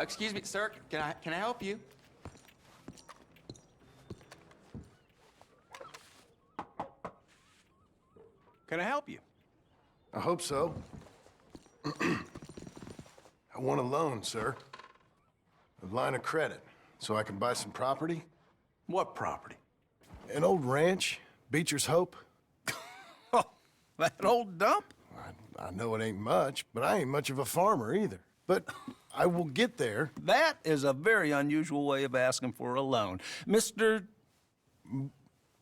Excuse me, sir. Can I help you? Can I help you? I hope so. I want a loan, sir. A line of credit, so I can buy some property. What property? An old ranch, Beecher's Hope. Oh, that old dump? I know it ain't much, but I ain't much of a farmer either. But I will get there. That is a very unusual way of asking for a loan. Mr.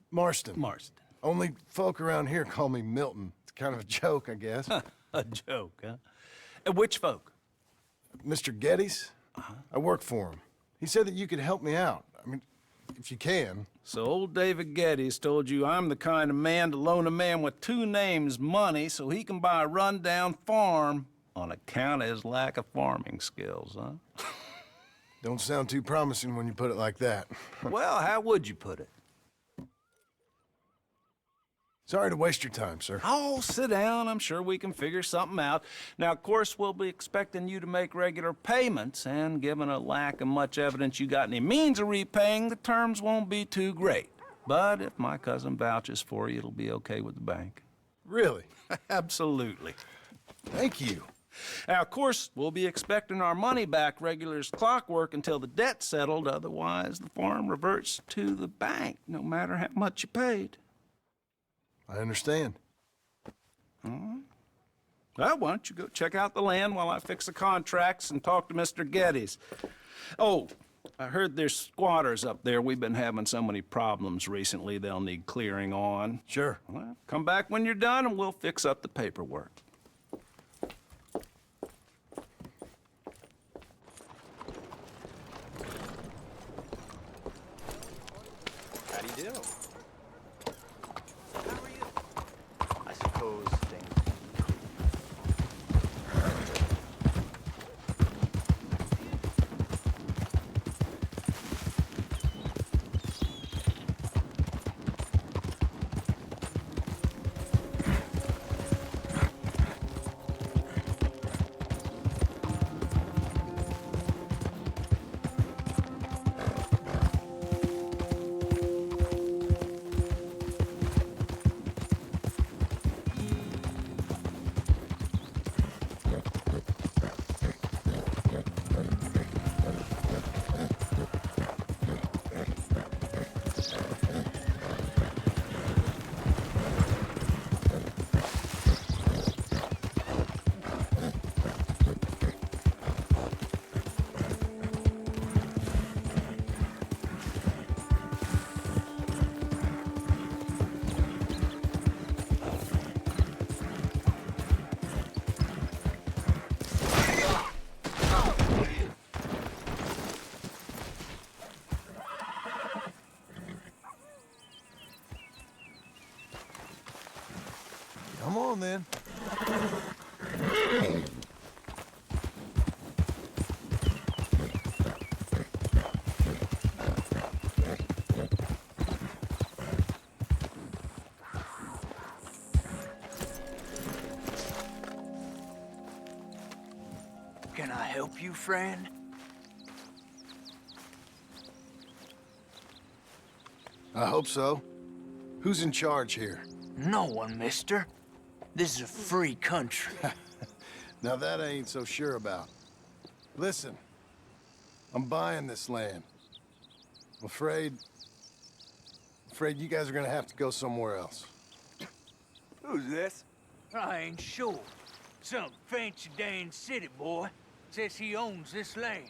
Marston. Marston. Only folk around here call me Milton. It's kind of a joke, I guess. A joke, huh? And which folk? Mr. Geddes? I work for him. He said that you could help me out. I mean, if you can. So old David Geddes told you I'm the kind of man to loan a man with two names money so he can buy a rundown farm on account of his lack of farming skills, huh? Don't sound too promising when you put it like that. Well, how would you put it? Sorry to waste your time, sir. Oh, sit down. I'm sure we can figure something out. Now, of course, we'll be expecting you to make regular payments, and given a lack of much evidence you got any means of repaying, the terms won't be too great. But if my cousin vouches for you, it'll be okay with the bank. Really? Absolutely. Thank you. Now, of course, we'll be expecting our money back regular as clockwork until the debt's settled. Otherwise, the farm reverts to the bank, no matter how much you paid. I understand. Well, why don't you go check out the land while I fix the contracts and talk to Mr. Geddes? Oh, I heard there's squatters up there. We've been having so many problems recently, they'll need clearing on. Sure. Well, come back when you're done and we'll fix up the paperwork. How do you do? I suppose things. Come on, then. Can I help you, friend? I hope so. Who's in charge here? No one, mister. This is a free country. Now that I ain't so sure about. Listen, I'm buying this land. I'm afraid you guys are gonna have to go somewhere else. Who's this? I ain't sure. Some fancy Dan city boy says he owns this land.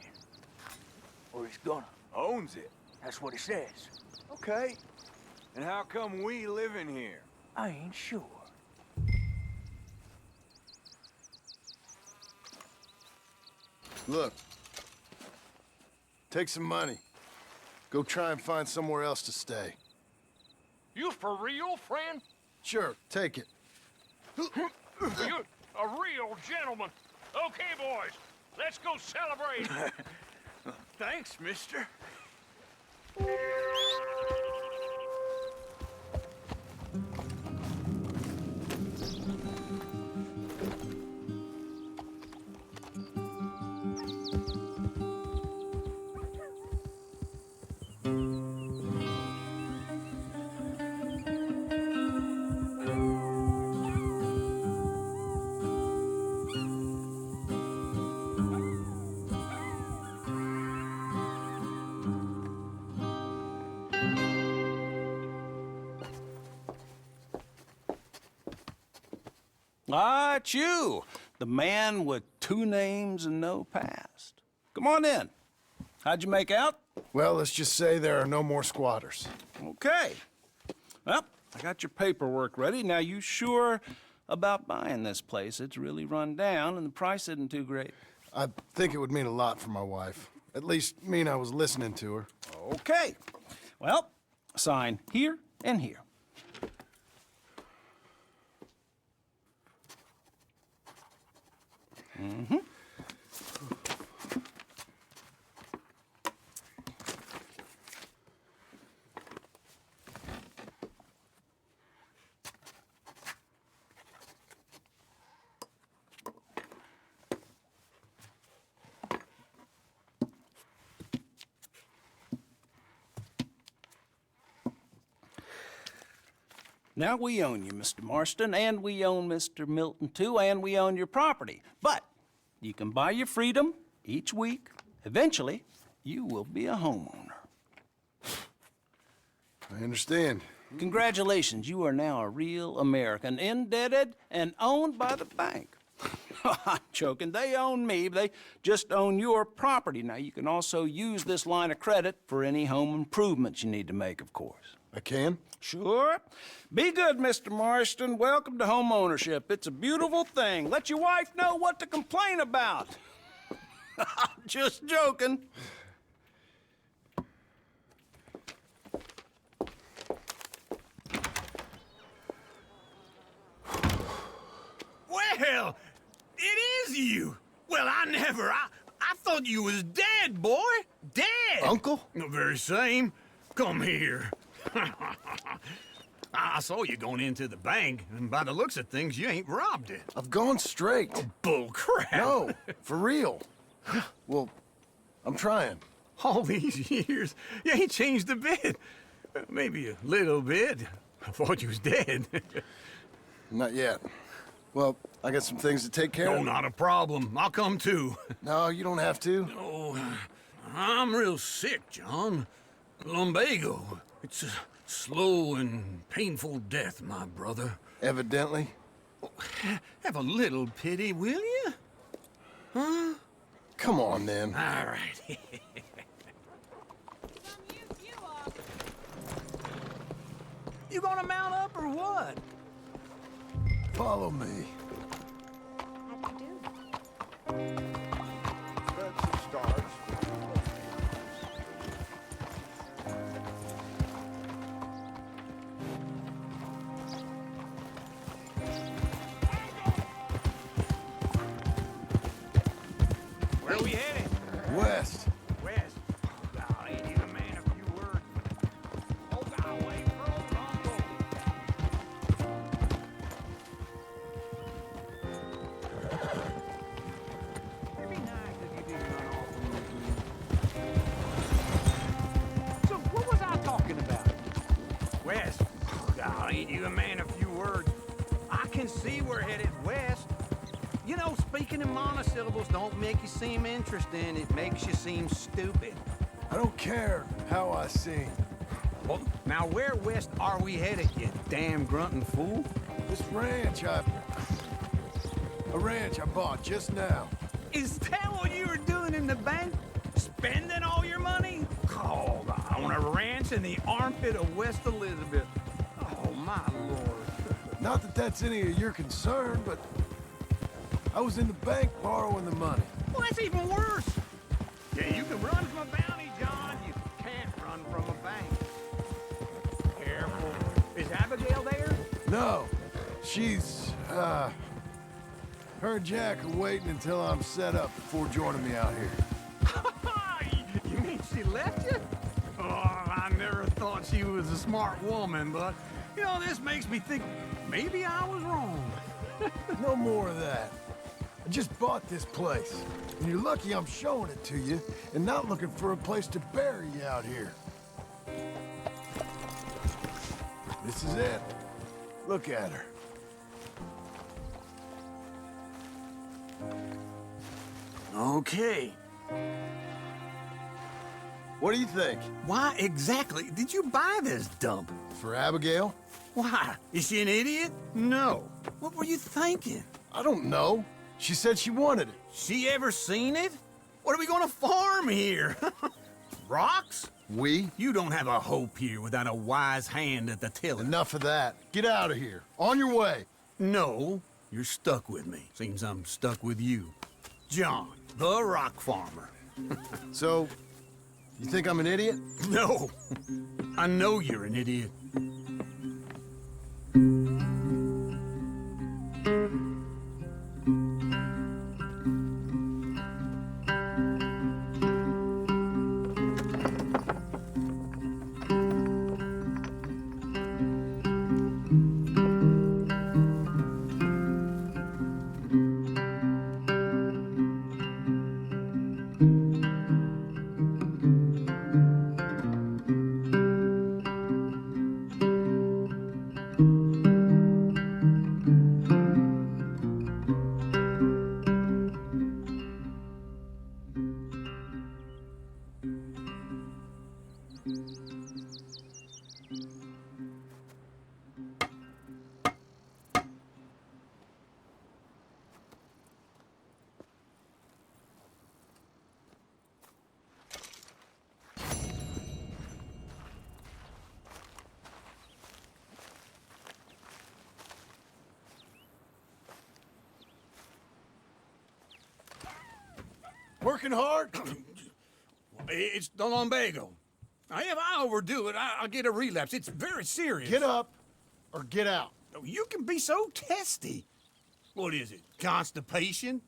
Or he's gonna. Owns it? That's what he says. Okay. And how come we live in here? I ain't sure. Look, take some money. Go try and find somewhere else to stay. You for real, friend? Sure, take it. You a real gentleman. Okay, boys, let's go celebrate. Thanks, mister. Right, you. The man with 2 names and no past. Come on in. How'd you make out? Well, let's just say there are no more squatters. Okay. Well, I got your paperwork ready. Now, you sure about buying this place? It's really run down, and the price isn't too great. I think it would mean a lot for my wife. At least mean I was listening to her. Okay. Well, sign here and here. Mm-hmm. Now, we own you, Mr. Marston, and we own Mr. Milton, too, and we own your property. But you can buy your freedom each week. Eventually, you will be a homeowner. I understand. Congratulations, you are now a real American, indebted and owned by the bank. I'm joking. They own me. They just own your property. Now, you can also use this line of credit for any home improvements you need to make, of course. I can? Sure. Be good, Mr. Marston. Welcome to home ownership. It's a beautiful thing. Let your wife know what to complain about. Just joking. Well, it is you. Well, I thought you was dead, boy. Dead. Uncle? The very same. Come here. I saw you going into the bank, and by the looks of things, you ain't robbed it. I've gone straight. Bull crap. No, for real. Well, I'm trying. All these years, you ain't changed a bit. Maybe a little bit. I thought you was dead. Not yet. Well, I got some things to take care No, of. not a problem. I'll come too. No, you don't have to. Oh, I'm real sick, John. Lumbago. It's a slow and painful death, my brother. Evidently. Have a little pity, will you? Huh? Come on, then. All right. You gonna mount up or what? Follow me. Where are we headed? West. West. I ain't even a man of few words. Hold our way for old Lumbago. It'd be nice if you didn't run off from me. So what was I talking about? West. I ain't you a man of few words. I can see we're headed west. You know, speaking in monosyllables don't make you seem interesting. It makes you seem stupid. I don't care how I sing. Well, now where west are we headed, you damn grunting fool? This ranch a ranch I bought just now. Is that what you were doing in the bank? Spending all your money? Oh, on a ranch in the armpit of West Elizabeth. Oh, my lord. Not that that's any of your concern, but I was in the bank borrowing the money. Well, that's even worse. Yeah, you can run from a bounty, John. You can't run from a bank. Careful. Is Abigail there? No, she's, her and Jack are waiting until I'm set up before joining me out here. You mean she left you? Oh, I never thought she was a smart woman, but, you know, this makes me think maybe I was wrong. No more of that. I just bought this place, and you're lucky I'm showing it to you and not looking for a place to bury you out here. This is it. Look at her. Okay. What do you think? Why exactly did you buy this dump? For Abigail? Why? Is she an idiot? No. What were you thinking? I don't know. She said she wanted it. She ever seen it? What are we gonna farm here? Rocks? We? You don't have a hope here without a wise hand at the tiller. Enough of that. Get out of here. On your way. No, you're stuck with me. Seems I'm stuck with you. John, the rock farmer. So, you think I'm an idiot? No, I know you're an idiot. Working hard? It's the lumbago. If I overdo it, I'll get a relapse. It's very serious. Get up or get out. You can be so testy. What is it, constipation?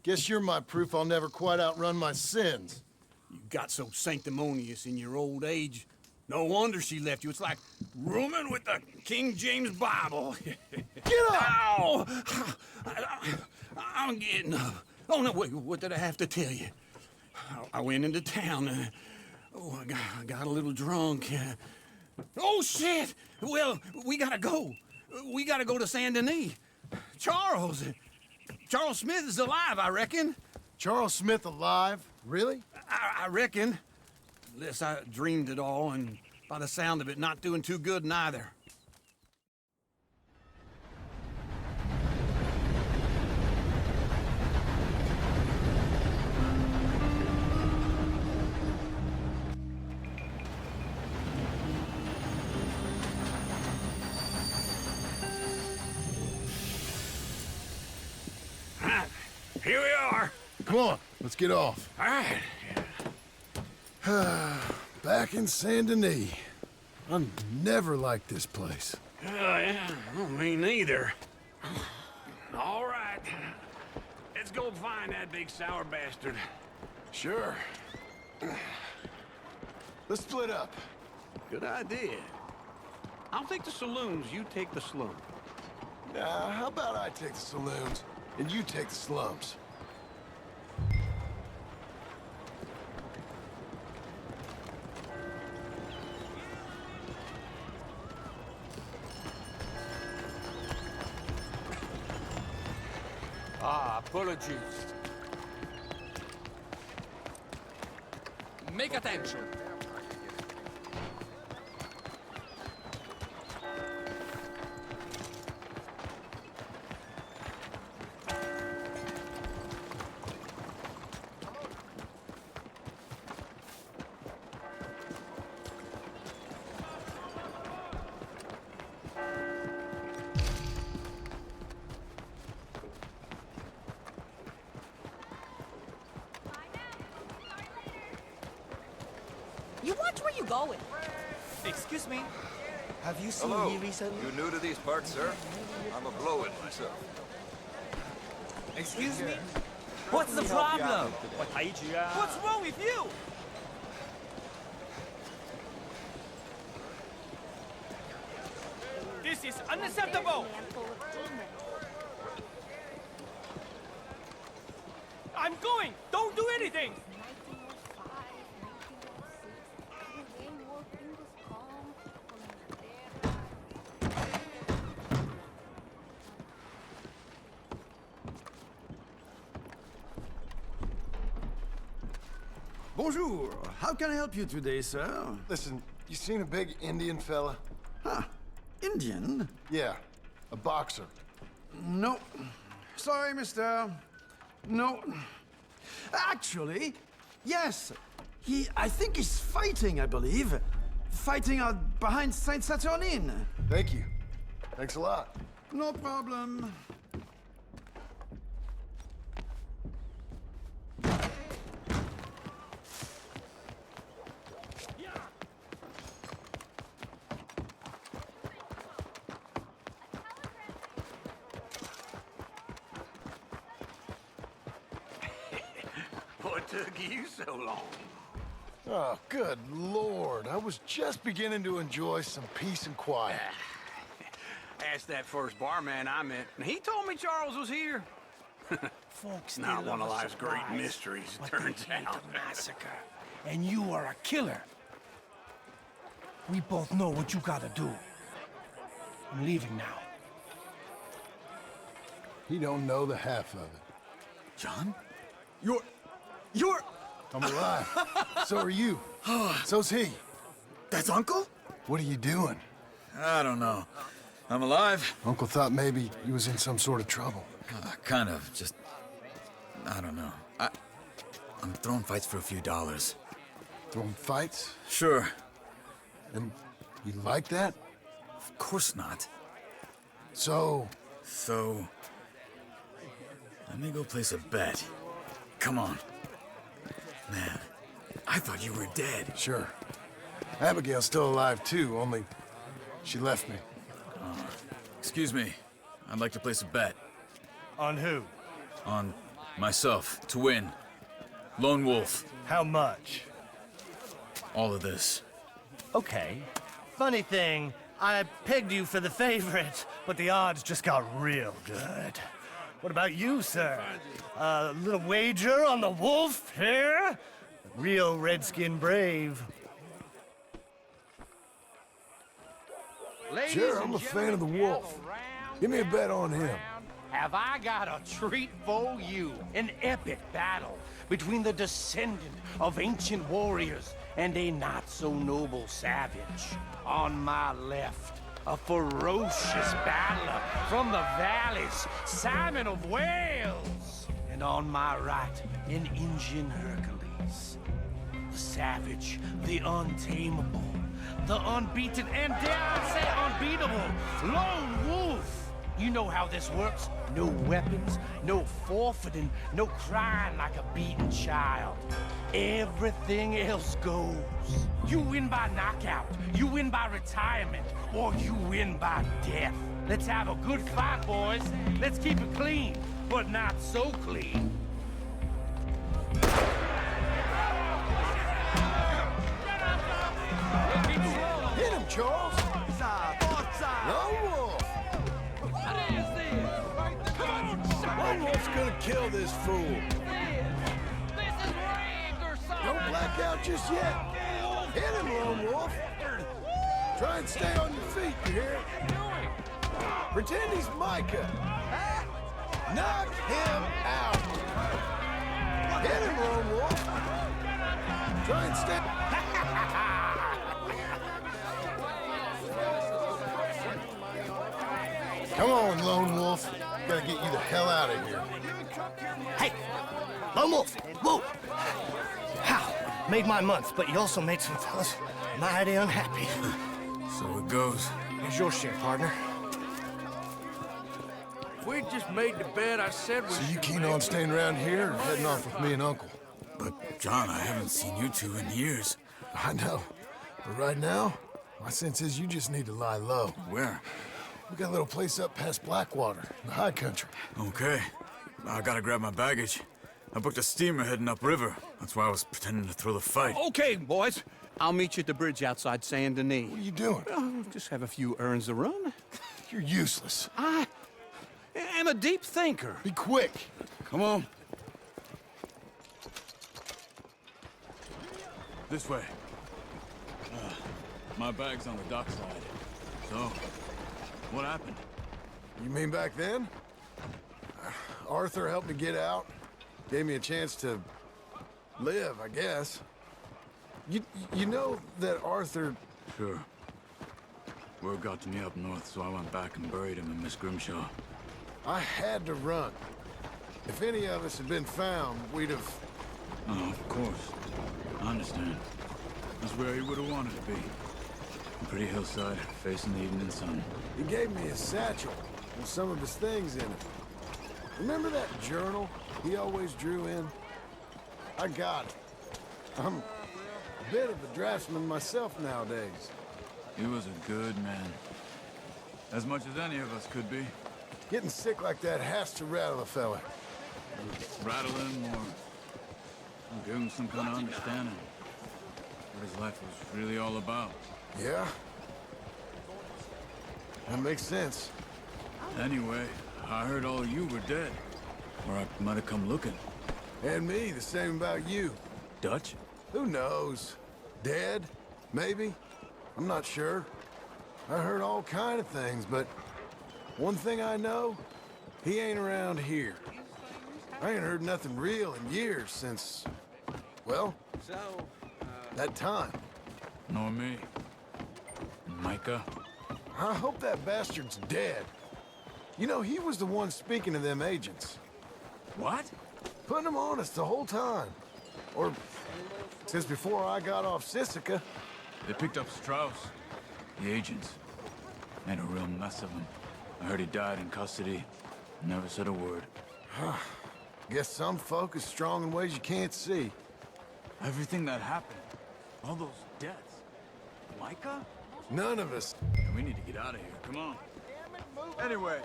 Guess you're my proof I'll never quite outrun my sins. You got so sanctimonious in your old age. No wonder she left you. It's like rooming with the King James Bible. Get up! Ow! I'm getting up. Oh, no, wait, what did I have to tell you? I went into town. I got a little drunk. Oh, shit! Well, we gotta go. We gotta go to Saint Denis. Charles Smith is alive, I reckon. Charles Smith alive? Really? I reckon. Unless I dreamed it all, and by the sound of it, not doing too good neither. Here we are. Come on, let's get off. All right. Back in Saint Denis. I never liked this place. Yeah, well, me neither. All right. Let's go find that big sour bastard. Sure. Let's split up. Good idea. I'll take the saloons, you take the slum. Now, how about I take the saloons and you take the slums? Apologies. Make attention. You watch where you going. Excuse me. Have you seen me recently? You new to these parts, sir? I'm a blow-in myself. Excuse me? What's the problem? What's wrong with you? This is unacceptable. I'm going. Don't do anything. Bonjour. How can I help you today, sir? Listen, you seen a big Indian fella? Huh. Indian? Yeah, a boxer. No. Sorry, mister. No. Actually, yes. I think he's fighting, I believe. Fighting out behind Saint Saturnine. Thank you. Thanks a lot. No problem. What took you so long? Oh, good Lord. I was just beginning to enjoy some peace and quiet. Asked that first barman I met, and he told me Charles was here. Folks, Not they one love of a life's great surprise, mysteries, but turns they hate out. a massacre. And you are a killer. We both know what you gotta do. I'm leaving now. He don't know the half of it. John? You're... I'm alive. So are you. So's he. That's Uncle? What are you doing? I don't know. I'm alive. Uncle thought maybe he was in some sort of trouble. Kind of. Just... I don't know. I'm throwing fights for a few dollars. Throwing fights? Sure. And you like that? Of course not. So... So... Let me go place a bet. Come on. Man, I thought you were dead. Sure. Abigail's still alive too, only she left me. Excuse me. I'd like to place a bet. On who? On myself, to win. Lone Wolf. How much? All of this. Okay. Funny thing, I pegged you for the favorite, but the odds just got real good. What about you, sir? A little wager on the wolf here? Real redskin brave. Ladies Sure, and I'm a fan gentlemen, of the wolf. gather round, Give me a bet on him. Have I got a treat for you? An epic battle between the descendant of ancient warriors and a not-so-noble savage. On my left, a ferocious battler from the valleys, Simon of Wales. And on my right, an Indian Hercules. The savage, the untamable, the unbeaten, and dare I say unbeatable, Lone Wolf. You know how this works. No weapons, no forfeiting, no crying like a beaten child. Everything else goes. You win by knockout, you win by retirement, or you win by death. Let's have a good fight, boys. Let's keep it clean, but not so clean. Hit him, Charles! Lone Wolf! Lone Wolf's gonna kill this fool. Don't black out just yet. Hit him, Lone Wolf. Try and stay on your feet, you hear? Pretend he's Micah. Knock him out. Hit him, Lone Wolf. Try and stay... Come on, Lone Wolf. Gotta get you the hell out of here. Hey, Lone Wolf, whoa! How? Made my month, but you also made some fellas mighty unhappy. So it goes. Here's your share, partner. If we just made the bet I said we So you should keen make, on staying around here or heading off with me and Uncle? But, John, I haven't seen you two in years. I know. But right now, my sense is you just need to lie low. Where? We got a little place up past Blackwater, in the high country. Okay. I gotta grab my baggage. I booked a steamer heading upriver. That's why I was pretending to throw the fight. Okay, boys. I'll meet you at the bridge outside Saint Denis. What are you doing? Oh, just have a few errands to run. You're useless. I am a deep thinker. Be quick. Come on. This way. My bag's on the dockside. So, what happened? You mean back then? Arthur helped me get out. Gave me a chance to live, I guess. You know that Arthur... Sure. Word got to me up north, so I went back and buried him in Miss Grimshaw. I had to run. If any of us had been found, we'd have... Oh, of course. I understand. That's where he would have wanted to be. A pretty hillside, facing the evening sun. He gave me a satchel with some of his things in it. Remember that journal he always drew in? I got it. I'm a bit of a draftsman myself nowadays. He was a good man. As much as any of us could be. Getting sick like that has to rattle a fella. Rattle him or give him some kind of understanding. What his life was really all about. Yeah? That makes sense. Anyway, I heard all you were dead. Or I might have come looking. And me, the same about you. Dutch? Who knows? Dead? Maybe? I'm not sure. I heard all kind of things, but one thing I know, he ain't around here. I ain't heard nothing real in years since, well, that time. Nor me. Micah? I hope that bastard's dead. You know, he was the one speaking to them agents. What? Putting them on us the whole time. Or since before I got off Sisika. They picked up Strauss. The agents. Made a real mess of him. I heard he died in custody. Never said a word. Guess some folk is strong in ways you can't see. Everything that happened. All those deaths. Micah? None of us. We need to get out of here. Come on. Anyway,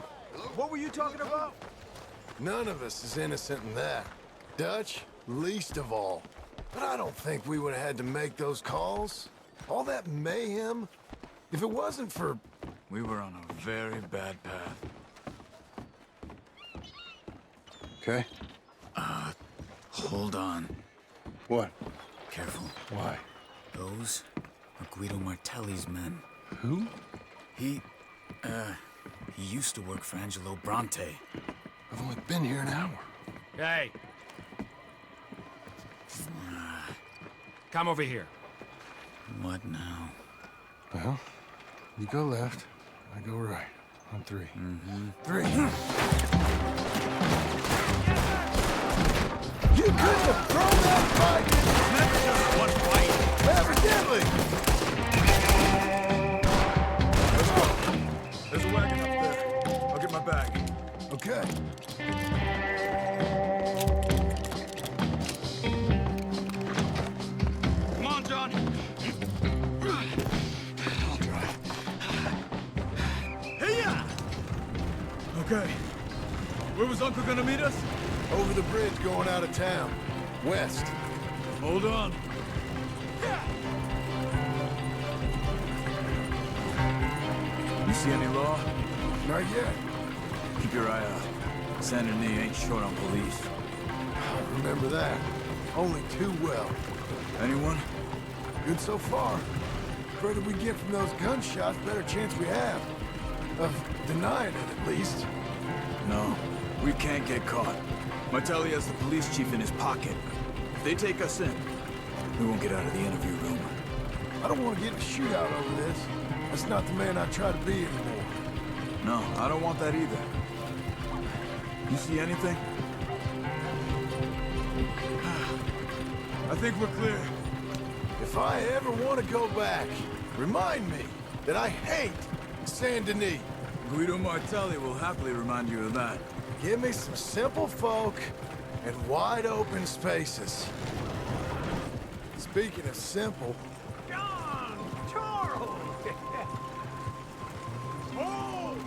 what were you talking about? None of us is innocent in that. Dutch, least of all. But I don't think we would have had to make those calls. All that mayhem. If it wasn't for... We were on a very bad path. Okay. Hold on. What? Careful. Why? Those are Guido Martelli's men. Who? He used to work for Angelo Bronte. I've only been here an hour. Hey. Come over here. What now? Well, you go left, I go right. On three. Three. You couldn't have thrown that fight! Never just one fight. Evidently! Let's go. There's a wagon up there. I'll get my bag. Okay. Come on, John. I'll drive. Hey-ya! Okay. Where was Uncle gonna meet us? Over the bridge going out of town. West. Hold on. You see any law? Not yet. Keep your eye out. Saint Denis ain't short on police. I remember that. Only too well. Anyone? Good so far. Further we get from those gunshots, better chance we have. Of denying it, at least. No, we can't get caught. Martelli has the police chief in his pocket. If they take us in, we won't get out of the interview room. I don't want to get in a shootout over this. That's not the man I try to be anymore. No, I don't want that either. You see anything? I think we're clear. If I ever want to go back, remind me that I hate Saint Denis. Guido Martelli will happily remind you of that. Give me some simple folk and wide open spaces. Speaking of simple, John! Charles! Oh!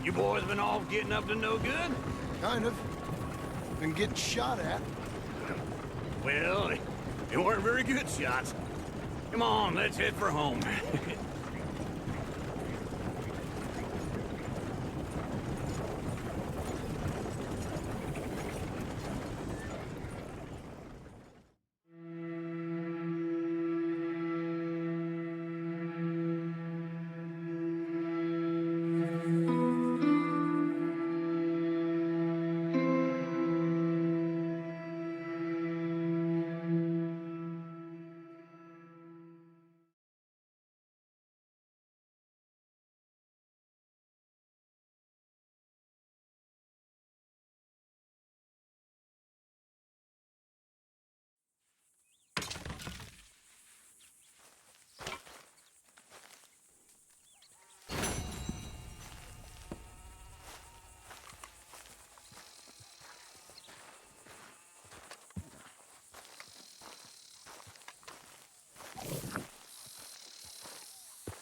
You boys been off getting up to no good? kind of. Been getting shot at. Well, they weren't very good shots. Come on, let's head for home.